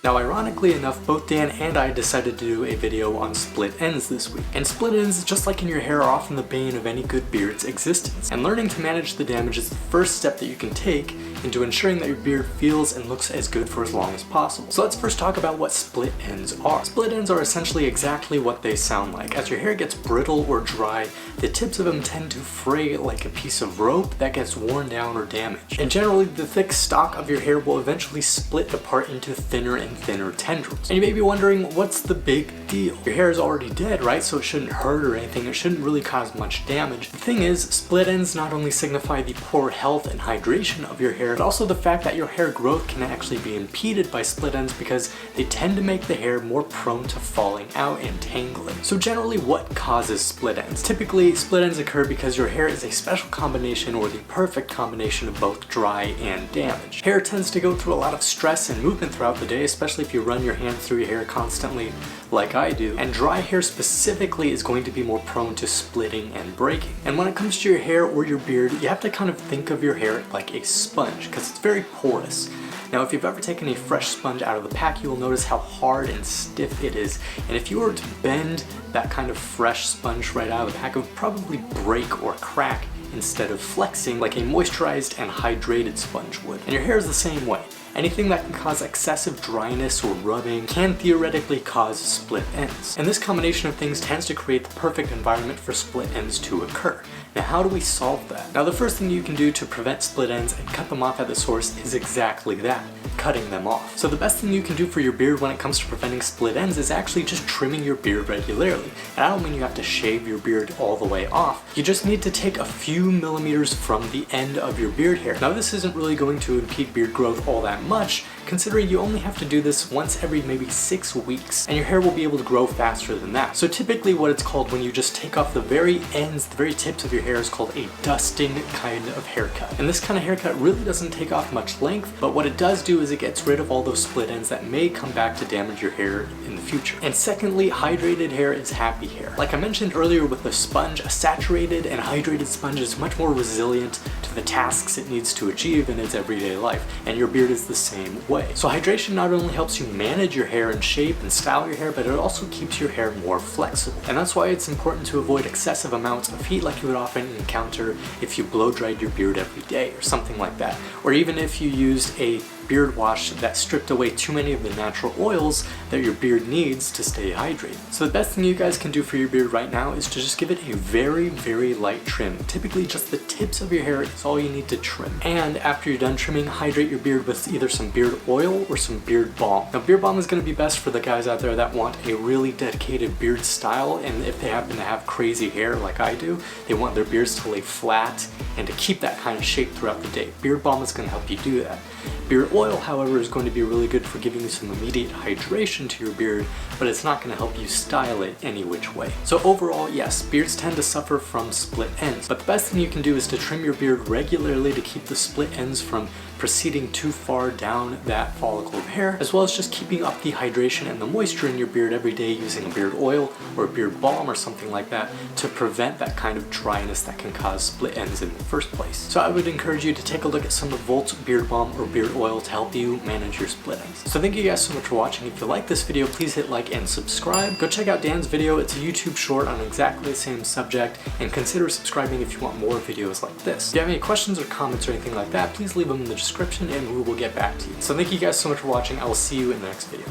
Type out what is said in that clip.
Now ironically enough, both Dan and I decided to do a video on split ends this week. And split ends, just like in your hair, are often the bane of any good beard's existence. And learning to manage the damage is the first step that you can take into ensuring that your beard feels and looks as good for as long as possible. So let's first talk about what split ends are. Split ends are essentially exactly what they sound like. As your hair gets brittle or dry, the tips of them tend to fray like a piece of rope that gets worn down or damaged. And generally, the thick stalk of your hair will eventually split apart into thinner and thinner tendrils. And you may be wondering, what's the big deal? Your hair is already dead, right? So it shouldn't hurt or anything. It shouldn't really cause much damage. The thing is, split ends not only signify the poor health and hydration of your hair, but also the fact that your hair growth can actually be impeded by split ends because they tend to make the hair more prone to falling out and tangling. So generally, what causes split ends? Typically, split ends occur because your hair is a special combination or the perfect combination of both dry and damaged. Hair tends to go through a lot of stress and movement throughout the day, especially if you run your hand through your hair constantly like I do, and dry hair specifically is going to be more prone to splitting and breaking. And when it comes to your hair or your beard, you have to kind of think of your hair like a sponge because it's very porous. Now, if you've ever taken a fresh sponge out of the pack, you will notice how hard and stiff it is. And if you were to bend that kind of fresh sponge right out of the pack, it would probably break or crack instead of flexing like a moisturized and hydrated sponge would. And your hair is the same way. Anything that can cause excessive dryness or rubbing can theoretically cause split ends. And this combination of things tends to create the perfect environment for split ends to occur. Now, how do we solve that? Now, the first thing you can do to prevent split ends and cut them off at the source is exactly that, cutting them off. So the best thing you can do for your beard when it comes to preventing split ends is actually just trimming your beard regularly. And I don't mean you have to shave your beard all the way off. You just need to take a few millimeters from the end of your beard hair. Now, this isn't really going to impede beard growth all that much, considering you only have to do this once every maybe 6 weeks, and your hair will be able to grow faster than that. So typically what it's called when you just take off the very ends, the very tips of your hair, is called a dusting kind of haircut. And this kind of haircut really doesn't take off much length, but what it does do is it gets rid of all those split ends that may come back to damage your hair in the future. And secondly, hydrated hair is happy hair. Like I mentioned earlier with the sponge, a saturated and hydrated sponge is much more resilient to the tasks it needs to achieve in its everyday life, and your beard is the same way. So hydration not only helps you manage your hair and shape and style your hair, but it also keeps your hair more flexible. And that's why it's important to avoid excessive amounts of heat like you would often encounter if you blow dried your beard every day or something like that. Or even if you used a beard wash that stripped away too many of the natural oils that your beard needs to stay hydrated. So the best thing you guys can do for your beard right now is to just give it a very, very light trim. Typically just the tips of your hair is all you need to trim. And after you're done trimming, hydrate your beard with either some beard oil or some beard balm. Now, beard balm is going to be best for the guys out there that want a really dedicated beard style, and if they happen to have crazy hair like I do, they want their beards to lay flat and to keep that kind of shape throughout the day. Beard balm is going to help you do that. Beard oil, however, is going to be really good for giving you some immediate hydration to your beard, but it's not going to help you style it any which way. So overall, yes, beards tend to suffer from split ends, but the best thing you can do is to trim your beard regularly to keep the split ends from proceeding too far down that follicle of hair, as well as just keeping up the hydration and the moisture in your beard every day using a beard oil or a beard balm or something like that to prevent that kind of dryness that can cause split ends in the first place. So I would encourage you to take a look at some of Volt's beard balm or beard oil to help you manage your split ends. So thank you guys so much for watching. If you like this video, please hit like and subscribe. Go check out Dan's video. It's a YouTube short on exactly the same subject, and consider subscribing if you want more videos like this. If you have any questions or comments or anything like that, please leave them in the description and we will get back to you. So thank you guys so much for watching. I will see you in the next video.